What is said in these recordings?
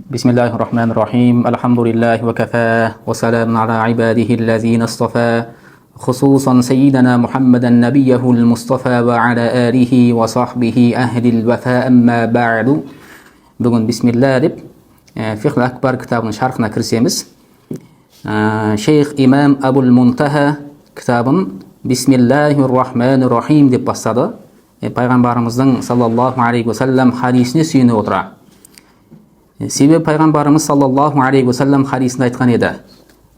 بسم الله الرحمن الرحيم الحمد لله وكفى وسلام على عباده الذين اصطفى خصوصا سيدنا محمدا نبيه المصطفى وعلى آله وصحبه أهل الوفاء أما بعد. Бүгін бисмилlah деп фиқл акбар кітабының шархына кірісеміз. Шейх имам Абул Мунтаха кітабын бисмиллахир-рахманир-рахим деп бастады. Пайғамбарымыздың саллаллаху алейхи уассалам хадисіне сүйене отыра. Себебі пайғамбарымыз саллаллаху алейхи уассалам хадисінде айтқан еді: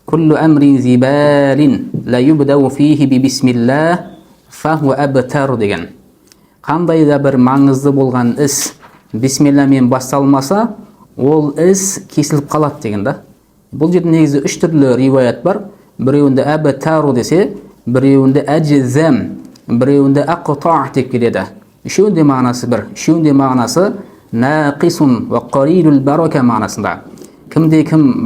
"Куллу амрин зибалин ла юбдау фихи би бисмиллах фаху абтар" деген. Қандай да бір маңызды болған іс бисмилламен басталмаса, ол іс кесіліп қалады деген да. Бұл жерде негізі үш түрлі риуаят бар. Біреуінде абтару десе, біреуінде аджзам, біреуінде aqta' деп келеді. Үшеуінде мағынасы бір. Үшеуінде мағынасы нақисун ва қарилул барака мағынасында. Кім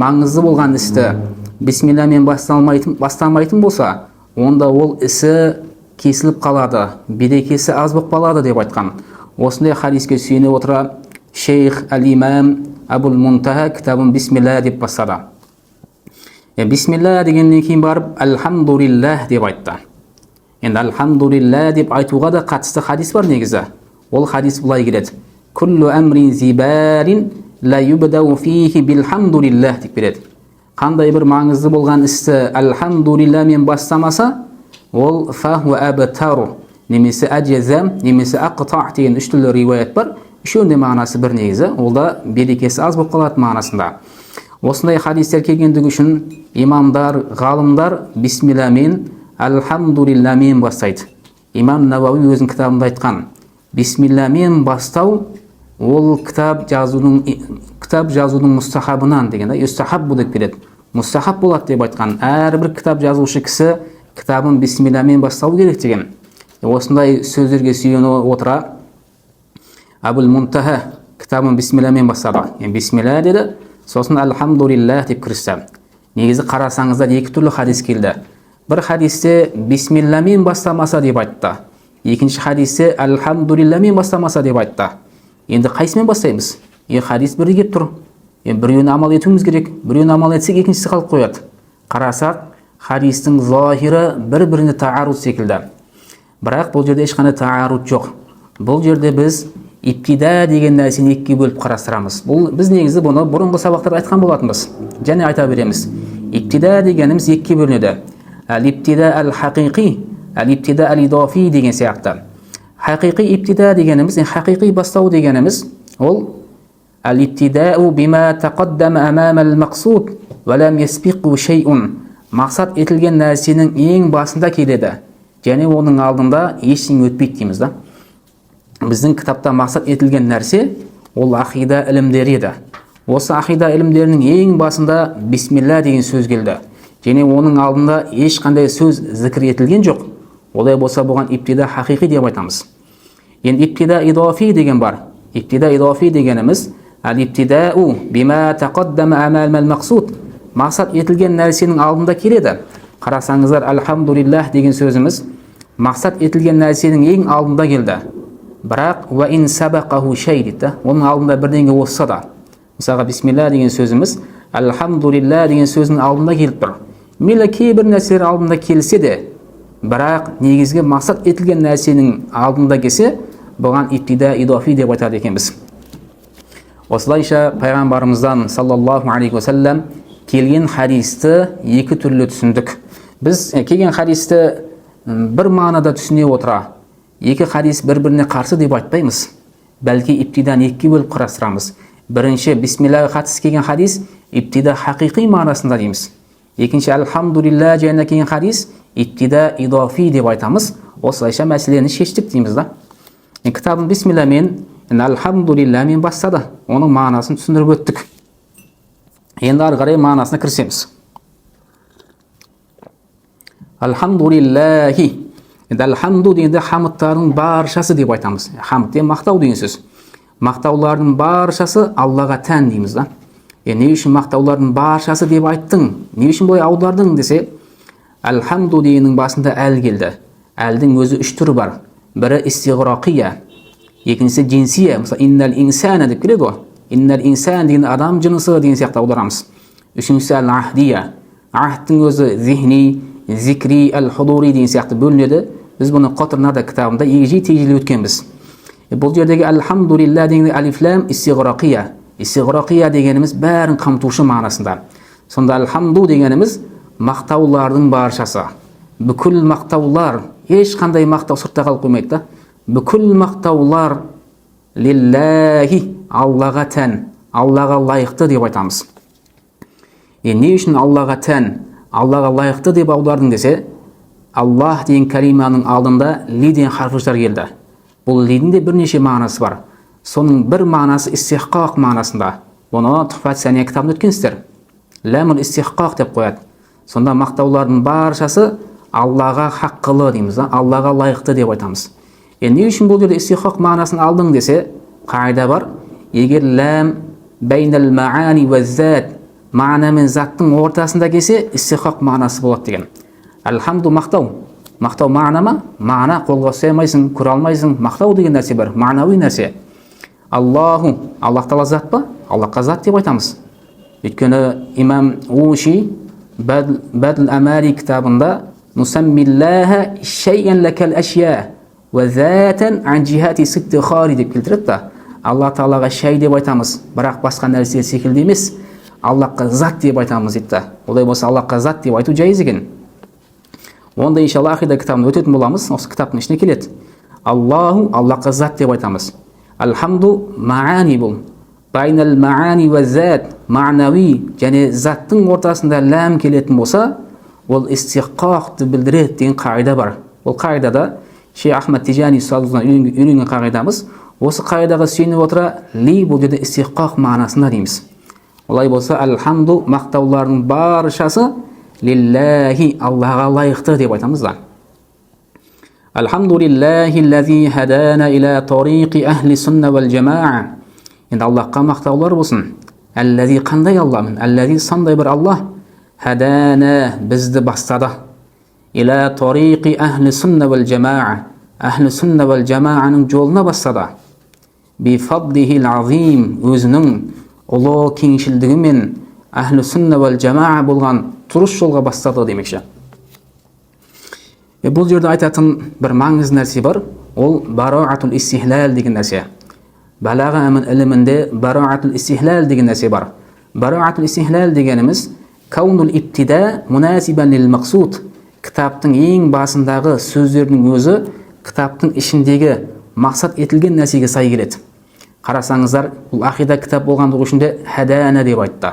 маңызды болған істі бисмилламен бастамайтын болса, онда ол ісі кесіліп қалады, берекесі аз болып қалады деп айтқан. Осындай хадиске сүйене отыра Шейх ал-Имам Абул Мунтаха кітабын бисмилла деп бастады. Бисмилла дегеннен кейін барып альхамдулиллах деп айтты. Енді альхамдулилlah деп айтуға да қатысты хадис бар негізі. Ол хадис былай келеді: "Куллу амрин зибарин ла юбдау фихи билхамдулиллах" деп береді. Қандай бір маңызды болған істі альхамдулиллахмен бастамаса, ол фаху абтару, немесе аджзам, немесе aqta' деген үш түрлі риуаят бар. Үшеуінде мағынасы бір негізі, ол да берекесі аз болып қалады мағынасында. Осындай хадистер келгендігі үшін имамдар, ғалымдар бисмилламен, альхамдулиллахмен бастайды. Имам Навауи өзінің кітабында айтқан: бисмилламен бастау ол кітап жазудың мустахабынан деген, юстахаббу деп келеді. Мустахаб болады деп айтқан. Әрбір кітап жазушы кісі кітабын бисмилламен бастау керек деген. Осындай сөздерге сүйене отыра Абул Мунтаха кітабын бисмилламен бастады. Бисмилла деді, сосын альхамдулиллах деп кірісті. Негізі қарасаңыздар екі түрлі хадис келді. Бір хадисте бисмилламен бастамаса деп айтты. Екінші хадисте альхамдулиллахмен бастамаса деп айтты. Енді қайсымен бастаймыз? Хадис бірі келіп тұр. Біреуін амал етуіміз керек. Біреуін амал етсек, екіншісі қалып қояды. Қарасақ, хадистің захиры бір-біріне таарут секілді. Бірақ бұл жерде ешқандай таарут жоқ. Бұл жерде біз иптида деген нәрсені екіге бөліп қарастырамыз. Біз негізі бұны бұрынғы сабақтарда айтқан болатынбыз. Және айта береміз. Иптида дегеніміз екіге бөлінеді. Ал-иптида ал-хақиқи, ал-иптида ал-идафи деген сияқты. Хақиқи иптида дегеніміз, хақиқи бастау дегеніміз, ол ал-иптидау бима тақаддама амама ал-мақсуд ва лам ясбиқу шей'ун. Мақсат етілген нәрсенің ең басында келеді, және оның алдында ештеңе өтпейді дейміз да. Біздің кітапта мақсат етілген нәрсе ол ақида ілімдері еді. Осы ақида ілімдерінің ең басында бисмилла деген сөз келді, және оның алдында ешқандай сөз зікір етілген жоқ. Олай болса бұған иптида хақиқи деп айтамыз. Енді иптида идафи деген бар. Иптида идафи дегеніміз ал-иптидау бима тақаддама амал мақсуд. Мақсат етілген нәрсенің алдында келеді. Қарасаңыздар, альхамдулиллах деген сөзіміз мақсат етілген нәрсенің ең алдында келді. Бірақ ва ин сабақаху шей дейді. Оның алдында бірдеңе болса да. Мысалға бисмилла деген сөзіміз альхамдулиллах деген сөздің алдында келіп тұр. Мейлі кейбір нәрселер алдында келсе де, бірақ негізгі мақсат етілген нәрсенің алдында келсе, бұған иптида идафи деп айтады екенбіз. Осылайша пайғамбарымыздан саллаллаху алейхи уассалам келген хадисті екі түрлі түсіндік. Біз келген хадисті бір мағынада түсіне отыра, екі хадис бір-біріне қарсы деп айтпаймыз. Бәлки иптиданы екіге бөліп қарастырамыз. Бірінші бисмиллаға қатысты келген хадис иптида хақиқи мағынасында дейміз. Екінші альхамдулилlah жайына келген хадис иптида идафи деп айтамыз. Осылайша мәселені шештік дейміз да. Кітабын бисмилламен, альхамдулиллахмен бастады. Оның мағынасын түсіндіріп өттік. Енді ары қарай мағынасына кірісеміз. Альхамдулиллахи. Енді альхамду дегенде хамдтардың баршасы деп айтамыз. Хамд деген мақтау деген сөз. Мақтаулардың баршасы Аллаға тән дейміз да. Не үшін мақтаулардың баршасы деп айттың? Не үшін бұлай аудардың десе, альхамду дегеннің басында әл келді. Әлдің өзі үш түрі бар. Бірі истиғрақия, екіншісі джинсия. Мысалы иннал инсана деп келеді ғой. Innal insan деген адам жынысы деген сияқты аударамыз. Үшіншісі ал-ахдия. Ахдтың өзі зихни, зикри, ал-худури деген сияқты бөлінеді. Біз бұны Қатырнада кітабында егжей-тегжейлі өткенбіз. Бұл жердегі алхамдулилля деген алифлам истиғрақия. Истиғрақия дегеніміз бәрін қамтушы мағынасында. Сонда алхамду дегеніміз мақтаулардың баршасы. Бүкіл мақтаулар, ешқандай мақтау сыртта қалып қоймайды да. Бүкіл мақтаулар лиллахи, Аллаға тән, Аллаға лайықты деп айтамыз. Не үшін Аллаға тән, Аллаға лайықты деп аудардың десе, Аллах деген калиманың алдында ли деген харфтар келді. Бұл лидің де бірнеше мағынасы бар. Соның бір мағынасы истихқақ мағынасында. Бұны Тухфат Сания кітабында өткенсіздер. Ләмул истихқақ деп қояды. Сонда мақтаулардың баршасы Аллаға хаққылы дейміз, Аллаға лайықты деп айтамыз. Не үшін бұл жерде истихқақ мағынасын алдың десе, қағида бар. Егер ләм бәйнәл маани ва зат, мағына мен заттың ортасында келсе, истихқақ мағынасы болады деген. Алхамду мақтау. Мақтау мағына ма? Мағына қолға ұстай алмайсың, көре алмайсың. Мақтау деген нәрсе бар, мағынауи нәрсе. Аллаху, Аллах Тағала зат па? Аллахқа зат деп айтамыз. Өйткені имам Уши Бадл Амари кітабында нусаммиллаха шайян лакал ашья ва затан ан жихати ситти хари деп келтіреді. Аллах Тағалаға шай деп айтамыз, бірақ басқа нәрсе секілді емес. Аллахқа зат деп айтамыз дейді. Олай болса Аллахқа зат деп айту жайыз екен. Онда иншалла ақида кітабын өтетін боламыз. Осы кітаптың ішіне келеді. Аллаху, Аллахқа зат деп айтамыз. Алхамду маани бұл. Байнал маани ва зат, мағнауи және заттың ортасында ләм келетін болса, ол истиққақты білдіреді деген қағида бар. Ол қағидада Шейх Ахмад Тижани ұстазымыздан үйренген қағидамыз. Осы қағидаға сүйеніп отыра ли бұл жерде истиққақ мағынасында дейміз. Олай болса, алхамду мақтаулардың баршасы лиллахи, Аллаға лайықты деп айтамыз да. Алхамдулиллахи лази хадана иля тариқи ахли сунна вал джамаа. Енді Аллахқа мақтаулар болсын. Аллази қандай Аллахмын? Аллази сондай бір Аллах. Хадана бізді бастады. Иля тариқи ахли сунна вал джамаа. Ахли сунна вал джамааның жолына бастады. Бифадлихил азим, өзінің ұлы кеңшілдігімен ахли сунна вал джамаа болған тұрыш жолға бастады демекші. Бұл жерде айтатын бір маңызды нәрсе бар. Ол бараатул истихлал деген нәрсе. Балаға ілімінде бараатул истихлал деген нәрсе бар. Бараатул истихлал дегеніміз каунул иптида мунасибан лил мақсуд. Кітаптың ең басындағы сөздердің өзі кітаптың ішіндегі мақсат етілген нәрсеге сай келеді. Қарасаңыздар, бұл ақида кітап болғандығы үшін де хадана деп айтты.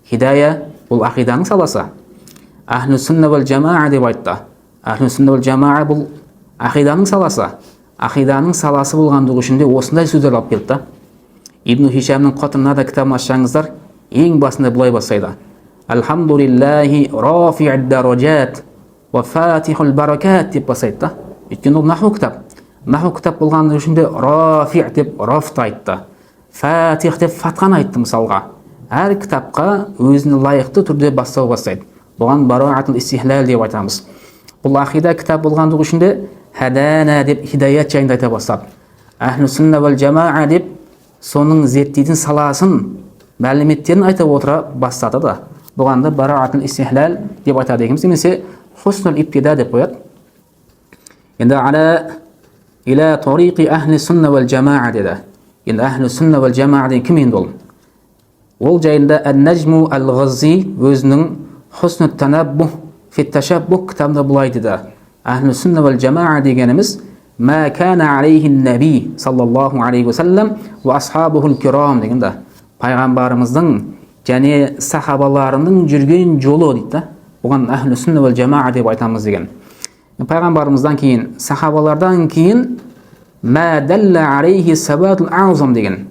Хидая бұл ақиданың саласы. Ахлу сунна вал джамаа деп айтты. Ахлу сунна вал джамаа бұл ақиданың саласы. Ақиданың саласы болғандығы үшін де осындай сөздер алып келді. Ибн Хишамның Қатырнада кітабын ашсаңыздар, ең басында былай бастайды. Алхамдулиллахи рафи'ид даражат ва фатихул баракат деп бастайды. Өйткені ол наху кітап. Наху кітап болғандығы үшін де рафи' деп рафты айтты. Фатих деп фатқан айтты мысалға. Әр кітапқа өзіне лайықты түрде бастау бастайды. Бұған бараатул истихлал деп айтамыз. Бұл ақида кітап болғандығы үшін де хадана деп хидаят жайында айта бастады. Ахлу сунна вал джамаа деп соның зерттейтін саласын, мәліметтерін айтып отыра бастады да. Бұған да бараатул истихлал деп айтады екенбіз. Немесе хуснул ибтида деп қояды. Енді иля тариқи ахли сунна вал джамаа деді. Енді ахлу сунна вал джамаа деген кім енді ол? Ол жайында Ан-Najmu Al-Ghazzi өзінің Хусну Танаббух фи Ташаббух кітабында былай деді. Ахлу сунна вал джамаа дегеніміз ма кана алейхи наби саллаллаху алейхи ва саллам ва асхабухул кирам дегенде. Пайғамбарымыздың және сахабаларының жүрген жолы дейді. Бұған ахлу сунна вал джамаа деп айтамыз деген. Пайғамбарымыздан кейін, сахабалардан кейін ма далла алейхи сабатул аъзам деген.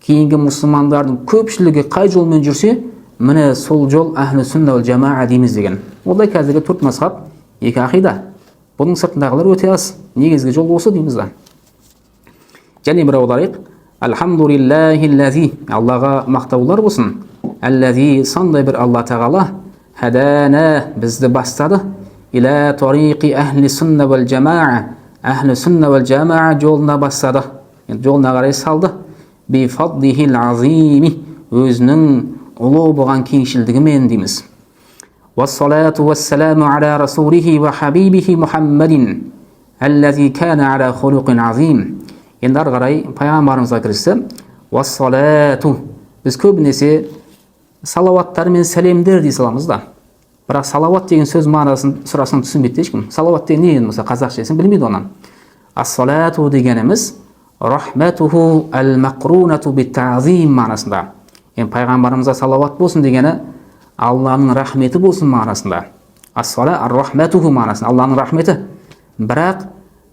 Кейінгі мұсылмандардың көпшілігі қай жолмен жүрсе, міне сол жол ахлу сунна вал джамаа дейміз деген. Олай қазіргі төрт мазхаб, екі ақида. Бұның сыртындағылар өте аз. Негізгі жол осы дейміз да. Және бір аударайық. Алхамдулиллахи лази, Аллаға мақтаулар болсын. Аллази, сондай бір Алла Тағала, хадана, бізді бастады. Иля тариқи ахли сунна вал джамаа, ахли сунна вал джамаа жолына бастады. Жолына қарай салды. бифадлихил азими, өзінің ұлы болған кеңшілдігімен дейміз. Вассалату вассаламу аля расулихи ва хабибихи Мухаммадин, аллази кана аля хулуқин азим. Енді ары қарай пайғамбарымызға кірісті. Вассалату, біз көбінесе салауаттар мен сәлемдер дей саламыз да. Бірақ салауат деген сөз мағынасын сұрасын түсінбейді ешкім. Салауат деген не енді қазақшасын білмейді онан. Ас-салату дегеніміз рахматуху ал-мақрунату бит-ta'зим мағынасында. Енді пайғамбарымызға салауат болсын дегені Алланың рахметі болсын мағынасында. Ас-сала ар-рахматуху мағынасында Алланың рахметі. Бірақ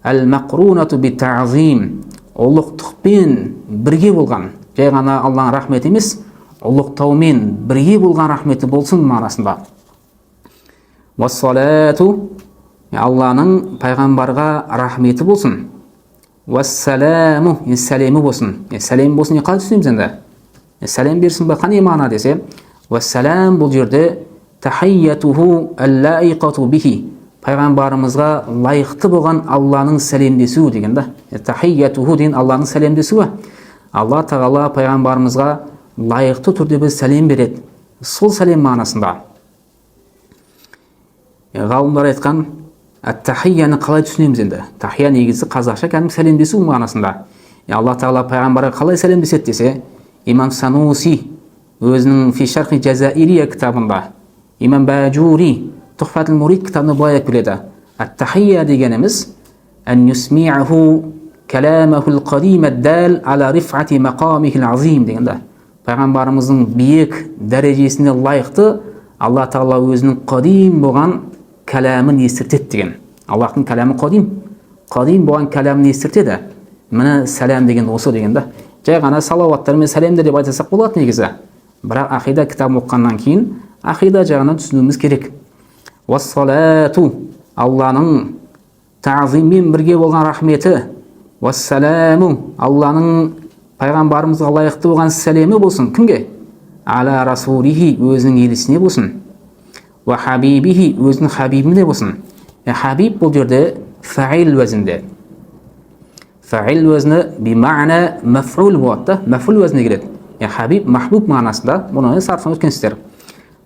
ал-мақрунату бит-ta'зим ұлықтықпен бірге болған. Жай ғана Алланың рахметі емес, ұлықтаумен бірге болған рахметі болсын мағынасында. Вассалату, Алланың пайғамбарға рахметі болсын. Вассаламу, сәлемі болсын. Сәлем болсын, не қалай түсінеміз енді? Сәлем берсін бе, қандай мағына десе? Вассалам бұл жерде тахийятуху аллаиқату бихи. Пайғамбарымызға лайықты болған Алланың сәлемдесуі деген да. Тахийятуху деген Алланың сәлемдесуі. Алла тағала пайғамбарымызға лайықты түрде біз сәлем береді. Сол сәлем мағынасында. Ғалымдар айтқан, ат-тахияны қалай түсінеміз енді? Тахия негізі қазақша кәдімгі сәлемдесу мағынасында. Алла тағала пайғамбарға қалай сәлемдеседі десе, Имам Сануси өзінің фи шархи Жазаирия кітабында, Имам Бажури Тухфатул Мурид кітабында былай айтып келеді. Ат-тахия дегеніміз ан юсми'аху каламахул қадим ад-дал ала риф'ати мақамихил азим дегенде. Пайғамбарымыздың биік дәрежесіне лайықты Алла тағала өзінің қадим болған кәләмін естіртеді деген. Аллахтың кәләмі қадим болған кәләмін естіртеді. Міне сәлем деген осы дегенде. Жай ғана салауаттар мен сәлемдер деп айтсақ болады негізі. Бірақ ақида кітабын оқығаннан кейін ақида жағынан түсінуіміз керек. Вассалату, Алланың ta'зиммен бірге болған рахметі. Вассаламу, Алланың пайғамбарымызға лайықты болған сәлемі болсын. Кімге? Аля расулихи, өзінің елісіне болсын. Ва хабибихи, өзінің хабибіне болсын. Хабиб бұл жерде фаил уәзінде. Фаил уәзіні би мағна маф'ул болады. Маф'ул уәзіне келеді. Хабиб махбуб мағынасында. Бұны сарфын өткенсіздер.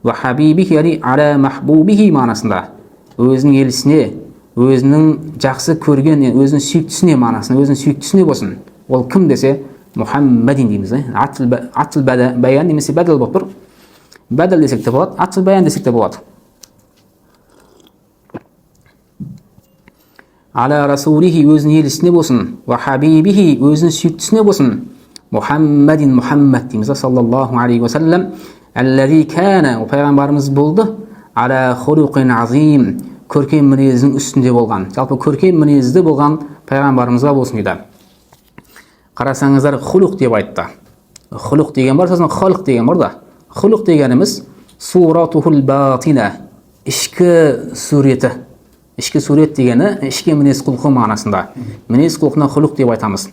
Ва хабибихи, яғни аля махбубихи мағынасында. Өзінің елісіне, өзінің жақсы көрген, өзінің сүйіктісіне мағынасында, өзінің сүйіктісіне болсын. Ол кім десе, Мухаммадин дейміз. Атыл баян немесе бәділ болып тұр. Бәділ десек те болады, атыл баян десек те болады. Аля расулихи, өзінің елісіне болсын. Ва хабибихи, өзінің сүйіктісіне болсын. Мухаммадин, Мухаммад дейміз. Саллаллаху алейхи ва саллам. Аллази кана, пайғамбарымыз болды. Аля хулуқин азим, көркем мінездің үстінде болған. Жалпы көркем мінезді болған пайғамбарымызға болсын дейді. Қарасаңыздар, хулуқ деп айтты. Хулуқ деген бар, сосын халқ деген бар да. Хулуқ дегеніміз суратухул батина, ішкі суреті. Ішкі сурет дегені ішкі мінез құлқы мағынасында. Мінез құлқына хулуқ деп айтамыз.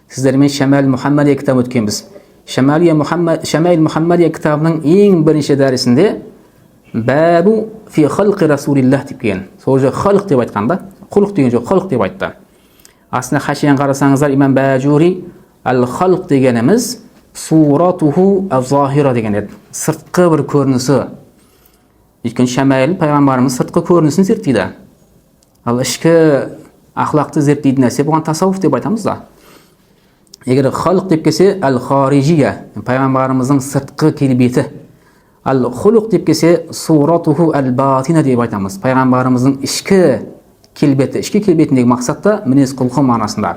Сіздермен Шамаил Мухаммадия кітабы өткенбіз. Шамаил Мухаммадия кітабының ең бірінші дәрісінде бәбу фи халқи расулиллах деп келген. Сол же халқ деп айтқанда, құлық деген жоқ, халқ деп айтты. Астына хашиян қарасаңыздар, Имам Бажури ал-халқ дегеніміз суратуху аз-захира деген еді. Сыртқы бір көрінісі. Өйткені Шамаил пайғамбарымыз сыртқы көрінісін зерттейді. Ал ішкі ақлақты зерттейтін нәрсе бұған тасауф деп айтамыз да. Егер халқ деп келсе, ал-харижия, пайғамбарымыздың сыртқы келбеті. Ал-хулуқ деп келсе, суратуху ал-батина деп айтамыз. Пайғамбарымыздың ішкі келбеті, ішкі келбетіндегі мақсатта мінез құлқы мағынасында.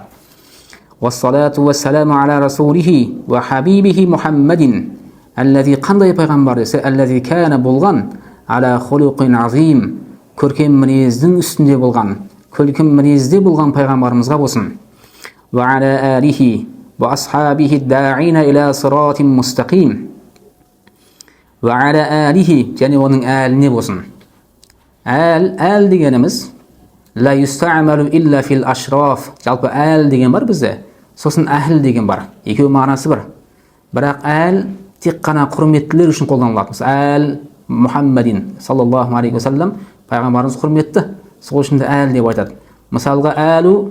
Вассалату вассаламу аля расулихи ва хабибихи Мухаммадин. Аллази қандай пайғамбар десе, аллази кана болған, аля хулуқин азим, көркем мінездің үстінде болған, көркем мінезде болған пайғамбарымызға болсын. Ва аля алихи ва асхабихи да'ина иля сиратин мустақим. Ва аля алихи, және оның әліне болсын. Әл дегеніміз ла юстамалу илля фил ашраф. Жалпы әл деген бар бізде, сосын әхіл деген бар. Екеуі мағынасы бар. Бірақ әл тек қана құрметтілер үшін қолданылады. Әл Мухаммадин саллаллаху алейхи ва саллам, пайғамбарымыз құрметті, сол үшін де әл деп айтады. Мысалға әлу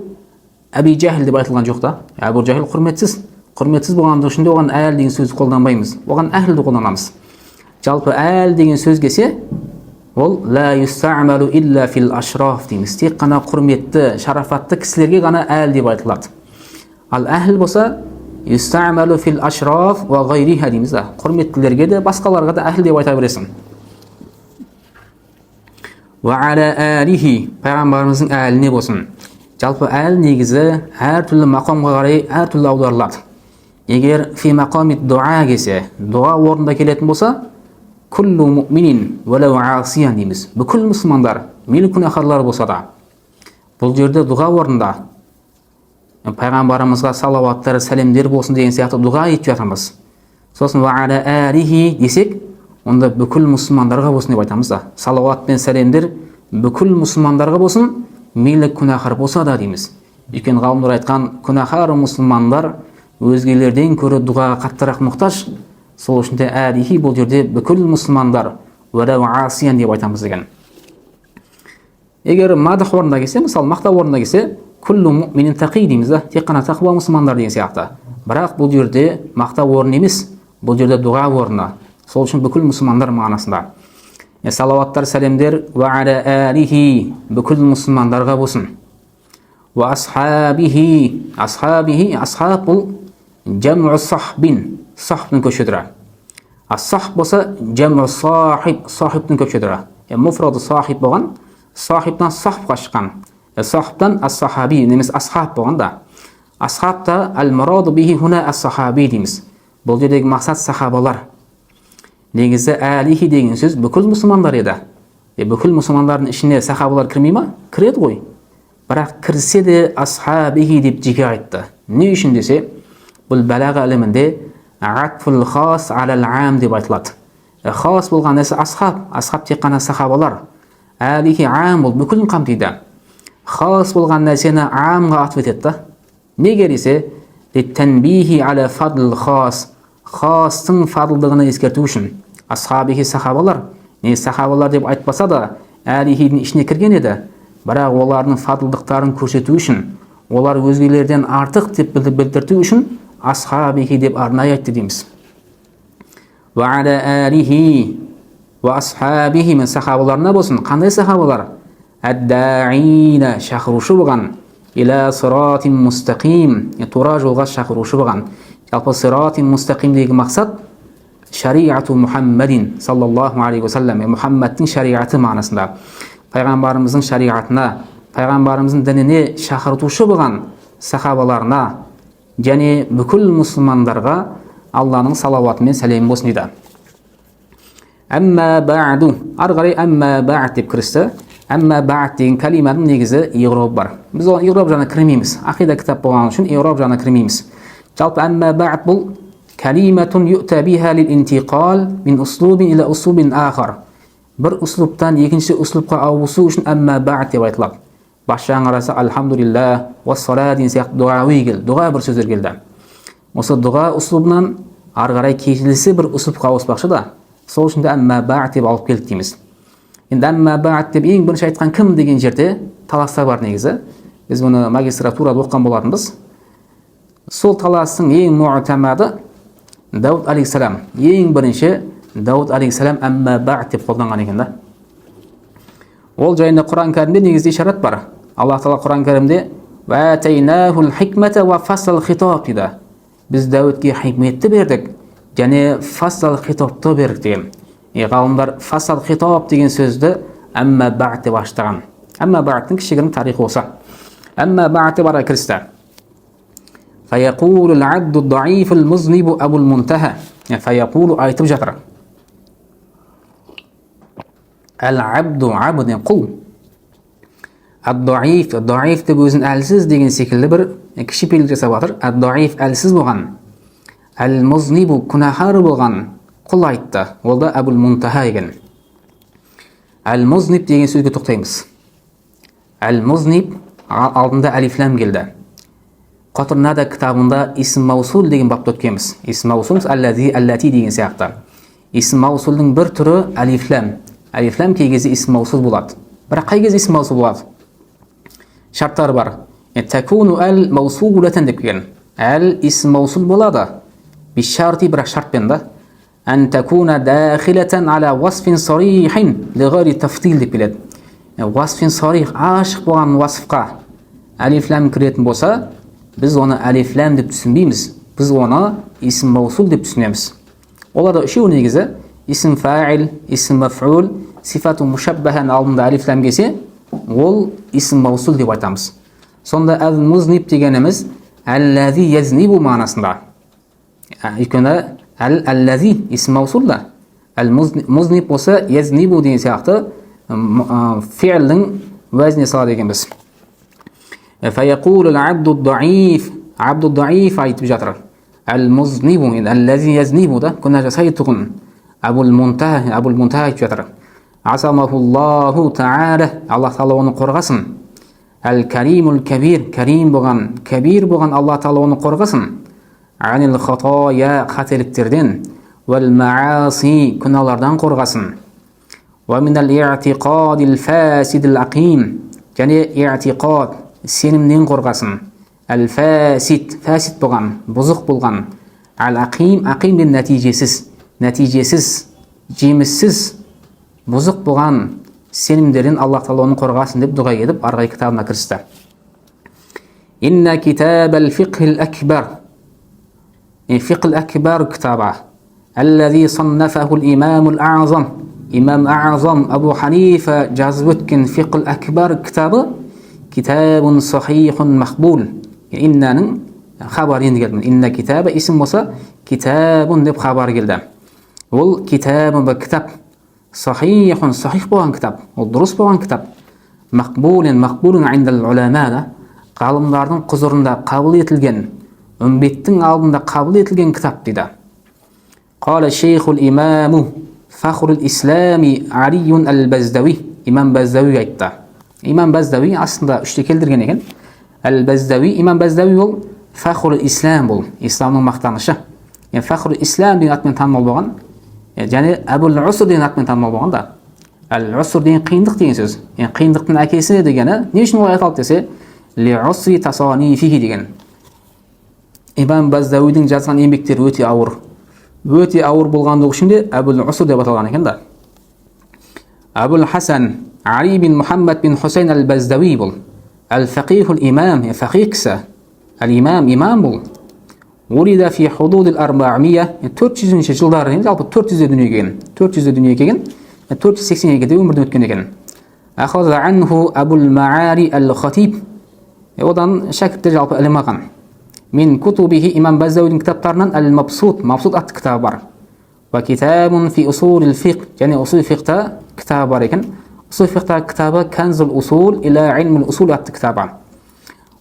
Әби Жахил деп айтылған жоқ та. Әбу Жахил құрметсіз, Құрметсіз болғандығы үшін де оған әл деген сөз қолданбаймыз. Оған әхілді қолданамыз. Жалпы әл деген сөз келсе, ол ла юстамалу илля фил ашраф дейміз. Тек қана құрметті, шарафатты кісілерге ғана әл деп айтылады. Ал әхіл болса, юстамалу фил ашраф ва гайриха дейміз. Құрметтілерге де, басқаларға да әхіл деп айта бересің. Ва аля әлихи, пайғамбарымыздың әліне болсын. Жалпы әл негізі әртүрлі мақамға қарай әртүрлі аударылады. Егер фи мақамит дуа келсе, дуа орнында келетін болса, күллу муъминин валау асиян дейміз. Бүкіл мұсылмандар, мейлі күнәһарлар болса да. Бұл жерде дуа орнында пайғамбарымызға салауаттар, сәлемдер болсын деген сияқты дуа етіп жатамыз. Сосын ва аля әлихи десек, онда бүкіл мұсылмандарға болсын деп айтамыз да. Салауат пен сәлемдер бүкіл мұсылмандарға болсын, мейлі күнәһар болса да дейміз. Өйткені ғалымдар айтқан, күнәһар мұсылмандар өзгелерден көрі дуаға қаттырақ мұқтаж. Сол үшін де әлихи бұл жерде бүкіл мұсылмандар валау асиян деп айтамыз деген. Егер мадх орнына келсе, мысалы мақтау орнына келсе, күллу муъминин тақи дейміз да, тек қана тақуа мұсылмандар деген сияқты. Бірақ бұл жерде мақтау орны емес, бұл жерде дуа орны. Сол үшін бүкіл мұсылмандар мағынасында. Салауаттар, сәлемдер ва аля әлихи бүкіл мұсылмандарға болсын. Ва асхабихи, асхаб бұл жаму сахбин, сахбтың көпшедірі. Ас-сахб болса жаму сахиб, сахибтың көпшедірі. Муфрады сахиб болған, сахибтан сахбқа шыққан. Сахибтан ас-сахаби, немес асхаб болған да. Асхабта ал-мураду бихи хуна ас-сахаби дейміз. Бұл жердегі мақсат сахабалар. Негізі әлихи деген сөз бүкіл мұсылмандар еді. Бүкіл мұсылмандардың ішіне сахабалар кірмей ма? Кіреді ғой. Бірақ кірсе де асхабихи деп жеке айтты. Не үшін десе, бұл бәләға ілімінде атфул хас алал ам деп айтылады. Хас болған нәрсе асхаб, асхаб тек қана сахабалар. Әлихи ам бұл бүкілін қамтиды. Хас болған нәрсені амға атып етеді. Неге десе, тәнбихи аля фадл хас, хастың фадылдығына ескерту үшін. Асхабихи сахабалар, не сахабалар деп айтпаса да, әлихидің ішіне кірген еді. Бірақ олардың фадылдықтарын көрсету үшін, олар өзгелерден артық деп білдірту үшін, асхабихи деп арнайы айтты дейміз. Ва аля әлихи ва асхабихи мен сахабаларына болсын. Қандай сахабалар? Әд-даина, шақырушы болған. Иля сиратин мустақим, тура жолға шақырушы болған. Жалпы сиратин мустақимдегі мақсат шариату Мухаммадин саллаллаху алейхи ва саллям, Мухаммадтың шариаты мағынасында. Пайғамбарымыздың шариатына, пайғамбарымыздың дініне шақыртушы болған сахабаларына және бүкіл мұсылмандарға Алланың салауаты мен сәлемі болсын дейді. Әмма ба'ду, ары қарай әмма ба'д деп кірісті. Әмма ба'д деген калиманың негізі иғраб бар. Біз оған иғраб жағына кірмейміз. Ақида кітап болған үшін иғраб жағына кірмейміз. Жалпы әмма ба'д бұл калиматун ю'та биха лил интиқал мин услубин иля услубин ахар. Бір услубтан екінші услубқа ауысу үшін әмма ба'д деп айтылады. Башынан қараса альхамдулилlah уассалат деген сияқты дуауи келді. Дуа бір сөздер келді. Осы дуа услубынан ары қарай келесі бір услубқа ауыспақшы да. Сол үшін де әмма ба'д деп алып келдік дейміз. Енді әмма ба'д деп ең бірінші айтқан кім деген жерде таластар бар негізі. Біз бұны магистратурада оқыған болатынбыз. Сол таластың ең муътамады Дауд алейхиссалам. Ең бірінші Дауд алейхиссалам әмма ба'д деп қолданған екен да. Ол жайында Құран кәрімде негізде ишарат бар. Аллах Тағала Құран кәрімде ва атайнахул хикмата ва фасл хитаб дейді. Біз Дауидке хикметті бердік және фасл хитабты бердік деген. Ғалымдар фасл хитаб деген сөзді әмма ба'д деп аштаған. Әмма ба'дтың кішігірім тарихы осы. Әмма ба'д деп ара кірісті. فيقول العبد الضعيف المذنب أبو المنتهى. فيقول айтып жатыр. Al-abdu abd qul. Ad-da'if, da'if деп өзін әлсіз деген секілді бір кішіпелік жасап жатыр. Ad-da'if әлсіз болған. Al-muznibу күнәһар болған құл айтты. Ол да Абул Мунтаха екен. Al-muznib деген сөзге тоқтаймыз. Al-muznib алдында алифлам келді. Қатырнада кітабында исм маусул деген бапты өткенбіз. Исм маусул аллази аллати деген сияқты. Исм маусулдың бір түрі алифлам. Алифлам кей кезде исм маусул болады. Бірақ қай кезде исм маусул болады? Шарттар бар. Такуну ал маусулатан деп келген. әл исм маусул болады. Бишарти, бірақ шартпен да. Ан такуна дахилатан ала васфин сарихин ли гайри тафтил деп келеді. Васфин сарих, ашық болған васфқа алиф лам кіретін болса, біз оны алиф лам деп түсінбейміз. Біз оны исм маусул деп түсінеміз. Оларда үшеу негізі: исм фаил, исм маф'ул, сифату мушаббахан алдында алиф лам келсе, ол исм маусул деп айтамыз. Сонда әл-музниб дегеніміз әлләзи язнибу мағынасында. Өйткені әлләзи исм маусул да. Әл-музниб болса язнибу деген сияқты фи'лдің уәзіне салады екенбіз. Фаяқулу абду даиф, абду даиф айтып жатыр. Әл-музнибу, әлләзи язнибу да, күнә жасайтұғын. Абул Мунтаха айтып жатыр. Асамахуллаху та'ala, Аллах Таала оны қорғасын. Әл-каримул кабир, карим болған, кабир болған Аллах Таала оны қорғасын. Анил хатая, қателіктерден. Вәл мааси, күнәлардан қорғасын. Ва минал и'тиқадил фасидил aqim, және и'тиқад, сенімнен қорғасын. Әл-фасид, фасид болған, бұзық болған. Әл-aqim, aqim ден нәтижесіз, жеміссіз, бұзық болған сенімдерін Аллах Таала оны қорғасын деп дұға етіп, арғай кітабына кірісті. Инна китабал фиқхил акбар, фиқхил акбар кітаба, аллази саннафахул имамул а'зам, имам а'зам Абу Ханифа жазып өткен фиқхил акбар кітабы, китабун сахихун мақбул. Иннаның хабары енді келді. Инна китаба исм болса, китабун деп хабар келді. Ол китабун ба кітап, сахихун, сахих болған кітап, ол дұрыс болған кітап. Мақбулен индал улама, ғалымдардың құзырында қабыл етілген, үмбеттің алдында қабыл етілген кітап дейді. Қала шейхул имаму фахрул ислами Алиюн әл-Баздави, имам Баздави айтты. Имам Баздави астында үште келдірген екен. Әл-Баздави, имам Баздави ол фахрул ислам бол, исламның мақтанышы. Фахрул ислам деген атпен танымал болған. Және Әбул Уср деген атпен танымал болған да. Әл-Уср деген қиындық деген сөз. Қиындықтың әкесі дегені не үшін олай аталды десе, ли усри тасанифихи деген. Имам Баздауидің жазған еңбектері өте ауыр. Өте ауыр болғандығы үшін де Әбул Уср деп аталған екен да. Әбул Хасан Али бин Мухаммад бин Хусейн әл-Баздави бол. Әл-фақихул имам, фақих кісі. Әл-имам, имам бол. Улида фи худудил 400-ші жылдары, жалпы 400-де дүниеге келген, 482-де өмірден өткен екен. Ахаза анху Абул Маари әл-Хатиб, одан шәкірттер жалпы ілім алған. Min кутубихи имам Баздауидің кітаптарынан әл-Мабсут, Мабсут атты кітабы бар. Ва китабун фи усулил фиқ, және усул фиқта кітабы бар екен. Усул фиқта кітабы Канзул усул иля илмул усул атты кітабы.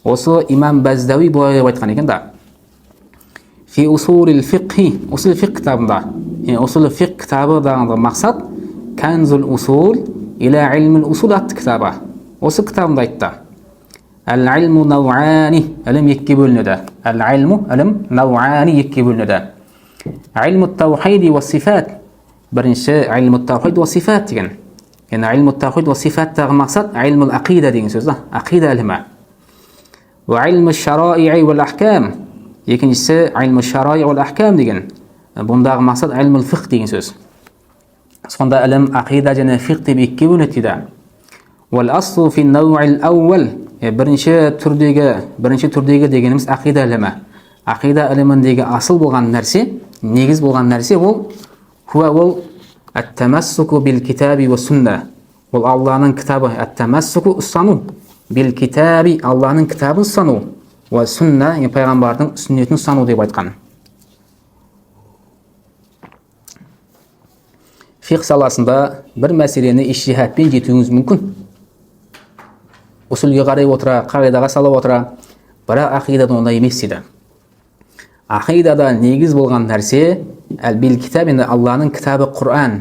Осы имам Баздауи бұлай деп айтқан екен да. Фи усулил фиқхи, усул фиқ кітабында. Усул фиқ кітабы дағында мақсат Канзул усул иля илмул усул атты кітабы. Осы кітабында айтты. Әл-илму науани, ілім екке бөлінеді. Әл-илму, ілім, науани екке бөлінеді. Илму таухиди ва сифат. Бірінші илму таухид ва сифат деген. Илму таухид ва сифаттағы мақсат илму ақида деген сөз да. Ақида ілімі. Ва илму шараи'i ва ахкам. Екіншісі илму шараи'i ва ахкам деген. Бұндағы мақсат илму фиқ деген сөз. Сонда ілім ақида және фиқ деп екке бөлінеді дейді. Вал аслу фи нау'ил аувал. Бірінші түрдегі дегеніміз ақида ілімі. Ақида іліміндегі асыл болған нәрсе, негіз болған нәрсе ол әт-тамассуку бил китаби ва сунна. Ол Алланың кітабы, әт-тамассуку ұстану, бил китаби, Алланың кітабын ұстану, ва сунна, пайғамбардың сүннетін ұстану деп айтқан. Фиқ саласында бір мәселені ижтихадпен жетуіңіз мүмкін. Усулге қарай отыра, қағидаға салып отыра, бірақ ақидада ондай емес дейді. Ақидада негіз болған нәрсе әл-бил китаб, енді Алланың кітабы Құран,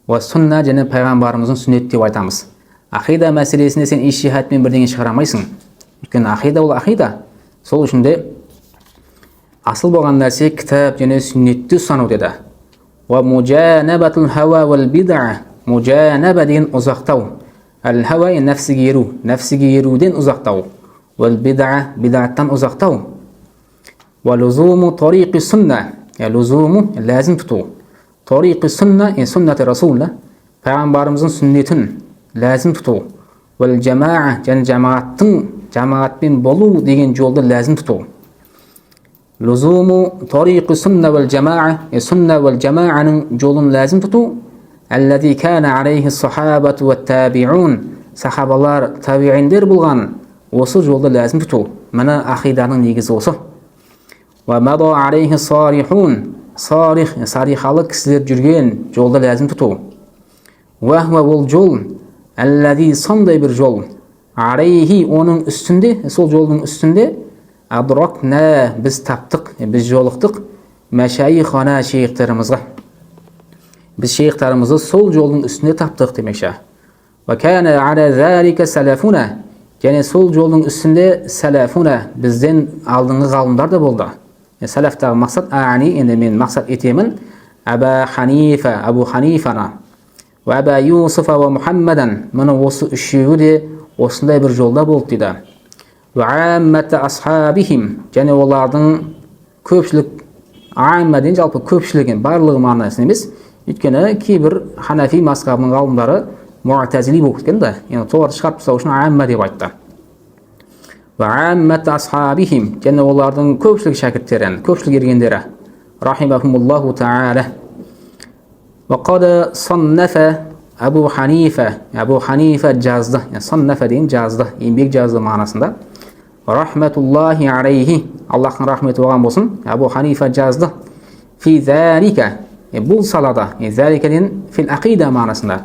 ва сунна және пайғамбарымыздың сүннеті деп айтамыз. Ақида мәселесінде сен ижтихадпен бірдеңе шығарамайсың. Өйткені ақида ол ақида. Сол үшін де асыл болған нәрсе кітап және сүннетті ұстану деді. Ва мужанабатул хава вал бид'a, мужанаба деген ұзақтау. Әл-хава нәфсіге еру, нәфсіге еруден ұзақтау. Вәл бид'a, бид'аттан ұзақтау. Ва лузуму тариқи сунна. Лузуму лазим тұту. Тариқи сунна, суннати расулна. Пайғамбарымыздың сүннетін лазим тұту. Вал жамаа, және жамаатпен болу деген жолды лазим тұту. Лузуму тариқи сунна вал жамаа, сунна вал жамааның жолын лазим тұту. Аллази кана алейхи сахабату ва табиун. Сахабалар, табииндер болған осы жолды лазим тұту. Мына ақиданың негізі осы. Ва мада алейхи сарихун. Сарихалы кісілер жүрген жолды лазим тұту. Ва ол жол аллази сондай бір жол. Алейхи оның үстінде, сол жолдың үстінде адракна біз таптық, біз жолықтық мәшайихана шейхтерімізге. Біз шейхтерімізді сол жолдың үстінде таптық демекші. Ва кана ала залика салафуна. Және сол жолдың үстінде салафуна бізден алдыңғы ғалымдар да болды. Салафтағы мақсат ағани, енді мен мақсат етемін Аба Ханифана ва Аба Юсуфа ва Мухаммадан. Мұны осы үшеуі де осындай бір жолда болды дейді. Ва аммата асхабихим. Және олардың көпшілік, аммаден жалпы көпшілігін, барлығы мағынасын емес. Өйткені кейбір Ханафи мазхабының ғалымдары Муътазили болып кеткен да. Енді соларды шығарып тастау үшін амма деп айтты. Ва аммата асхабихим. Және олардың көпшілік шәкірттері, көпшілік ергендері. Рахимахумуллаху та'ала. Ва қада саннафа Абу Ханифа жазды. Саннафа деген жазды, еңбек жазды мағынасында. Рахматуллахи алейхи. Аллахтың рахметі оған болсын. Абу Ханифа жазды. Фи залика. Бұл салада. Залика деген фил ақида мағынасында.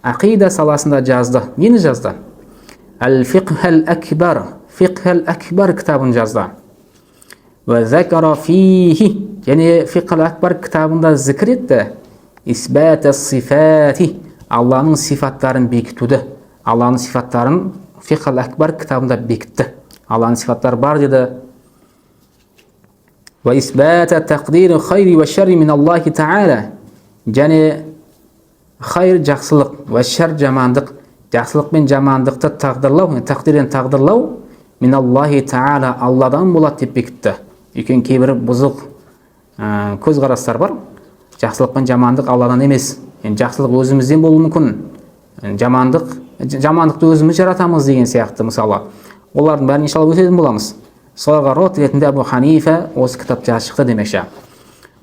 Ақида саласында жазды. Нені жазды? Ал-фиқхал акбар. Фиқхал акбар кітабын жазды. Ва закара фихи. Және фиқхал акбар кітабында зікір етті. Исбата сифати. Алланың сифаттарын бекітуді. Алланың сифаттарын фиқхал акбар кітабында бекітті. Алланың сифаттары бар деді. Ва исбата тақдир хайри ва шарри мин Аллахи та'ала. Және хайр жақсылық ва шар жамандық, жақсылық пен жамандықты тағдырлау, тақдирен тағдырлау мин Аллахи та'ала, Алладан болады деп бекітті. Өйткені кейбір бұзық көзқарастар бар. Жақсылық пен жамандық Алладан емес. Жақсылық өзімізден болуы мүмкін. Жамандықты өзіміз жаратамыз деген сияқты мысалы. Олардың бәрін иншалла өтетін боламыз. Соларға рот ретінде Абу Ханифа осы кітап жазып шықты демекші.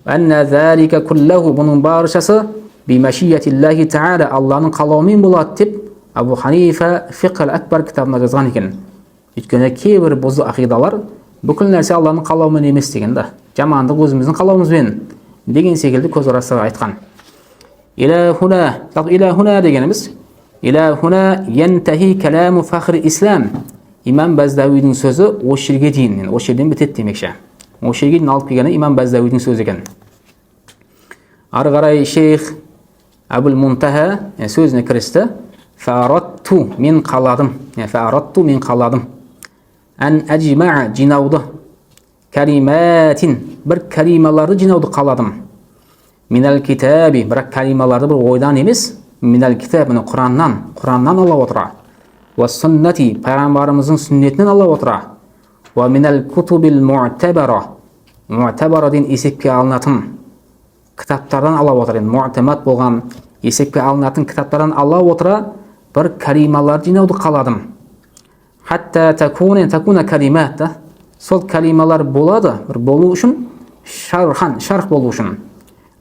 Анна залика куллаху, бұның баршасы бимашиятиллахи та'ала, Алланың қалауымен болады деп Абу Ханифа фиқхал акбар кітабына жазған екен. Өйткені кейбір бұзық ақидалар бүкіл нәрсе Алланың қалауымен емес деген да. Жамандық өзіміздің қалауымызбен деген секілді көзқарастар айтқан. Илахуна дегеніміз, илахуна янтахи каламу фахри ислам. Имам Баздауидің сөзі осы жерге дейін, осы жерден бітеді демекші. Осы жерге дейін алып келгені Имам Баздауидің сөзі екен. Ары қарай шейх Абул Мунтаха сөзіне кірісті. Фарадту, мен қаладым. Ан аджимаа, жинауды. Калиматин, бір калималарды жинауды қаладым. Минал китаби, бірақ калималарды бір ойдан емес. Минал китаб, Құраннан ала отыра. Ва суннати, пайғамбарымыздың сүннетінен ала отыра. Ва минал кутубил му'табара. Му'табара деген есепке алынатын кітаптардан ала отыра. Му'тамад болған есепке алынатын кітаптардан ала отыра бір калималар жинауды қаладым. Хатта такуна калимат. Сол калималар болады, бір болу үшін, шарх болу үшін.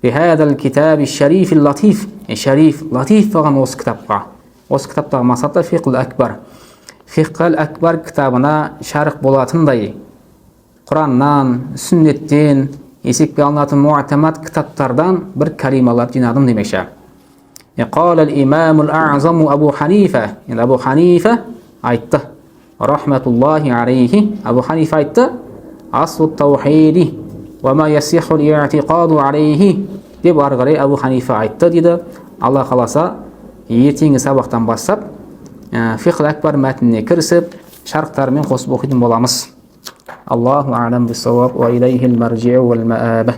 Бихадал китаби шарифи латиф. Шариф, латиф болған осы кітапқа. Осы кітаптағы мақсаты фиқхал акбар. Фиқхал акбар кітабына шарх болатындай Құраннан, сүннеттен, есепке алынатын муътамад кітаптардан бір калималар жинадым демекші. Қала ал-имамул аъзаму Абу Ханифа. Абу Ханифа айтты. Рахматуллахи алейхи. Абу Ханифа айтты. Аслу таухиди ва ма ясиху al-i'tiqadu алейхи. Деп ары қарай Абу Ханифа айтты дейді. Алла қаласа ертеңгі сабақтан бастап фиқхал акбар мәтініне кірісіп шарықтарымен қосып оқитын боламыз. Аллаху а'лам бис-саваб ва илейхил маржи'у вал ма'абah.